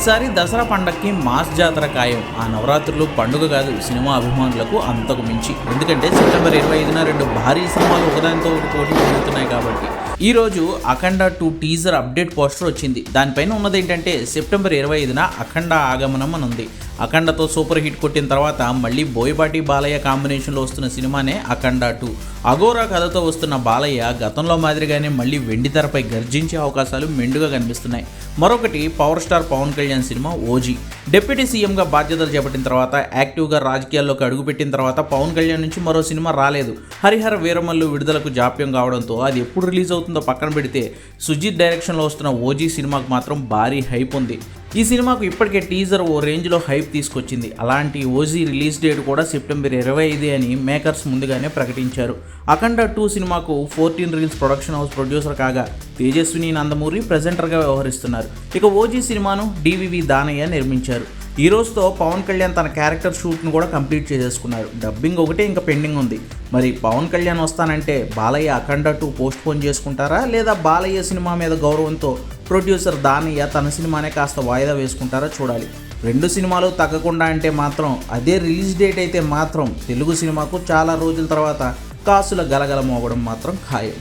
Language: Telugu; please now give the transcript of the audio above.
ఈసారి దసరా పండగకి మాస్ జాతర ఖాయం. ఆ నవరాత్రులు పండుగ కాదు సినిమా అభిమానులకు అంతకు మించి. ఎందుకంటే సెప్టెంబర్ 25న 2 భారీ సినిమాలు ఒకదానితో ఒకటి పోటీ పడుతున్నాయి కాబట్టి. ఈరోజు అఖండ 2 టీజర్ అప్డేట్ పోస్టర్ వచ్చింది. దానిపైన ఉన్నది ఏంటంటే సెప్టెంబర్ 25న అఖండ ఆగమనం అని ఉంది. అఖండతో సూపర్ హిట్ కొట్టిన తర్వాత మళ్ళీ బోయపాటి బాలయ్య కాంబినేషన్లో వస్తున్న సినిమానే అఖండ 2. అఘోరా కథతో వస్తున్న బాలయ్య గతంలో మాదిరిగానే మళ్ళీ వెండి తెరపై గర్జించే అవకాశాలు మెండుగా కనిపిస్తున్నాయి. మరొకటి power star Pawan Kalyan cinema OG. Deputy సీఎంగా బాధ్యతలు చేపట్టిన తర్వాత యాక్టివ్గా రాజకీయాల్లోకి అడుగుపెట్టిన తర్వాత పవన్ కళ్యాణ్ నుంచి మరో సినిమా రాలేదు. హరిహర వీరమల్లు విడుదలకు జాప్యం కావడంతో అది ఎప్పుడు రిలీజ్ అవుతుందో పక్కన పెడితే సుజిత్ డైరెక్షన్లో వస్తున్న ఓజీ సినిమాకు మాత్రం భారీ హైప్ ఉంది. ఈ సినిమాకు ఇప్పటికే టీజర్ ఓ రేంజ్లో హైప్ తీసుకొచ్చింది. అలాంటి ఓజీ రిలీజ్ డేట్ కూడా సెప్టెంబర్ 25 అని మేకర్స్ ముందుగానే ప్రకటించారు. అఖండ 2 సినిమాకు 14 రీల్స్ ప్రొడక్షన్ హౌస్ ప్రొడ్యూసర్ కాగా తేజస్విని నందమూరి ప్రెజెంటర్గా వ్యవహరిస్తున్నారు. ఇక ఓజీ సినిమాను డివివి దానయ్య నిర్మించారు. ఈ రోజుతో పవన్ కళ్యాణ్ తన క్యారెక్టర్ షూట్ను కూడా కంప్లీట్ చేసేసుకున్నారు. డబ్బింగ్ ఒకటే ఇంకా పెండింగ్ ఉంది. మరి పవన్ కళ్యాణ్ వస్తానంటే బాలయ్య అఖండ 2 పోస్ట్ పోన్ చేసుకుంటారా, లేదా బాలయ్య సినిమా మీద గౌరవంతో ప్రొడ్యూసర్ దానయ్య తన సినిమానే కాస్త వాయిదా వేసుకుంటారా చూడాలి. 2 సినిమాలు తగ్గకుండా అంటే మాత్రం అదే రిలీజ్ డేట్ అయితే మాత్రం తెలుగు సినిమాకు చాలా రోజుల తర్వాత కాసుల గలగల మోగడం మాత్రం ఖాయం.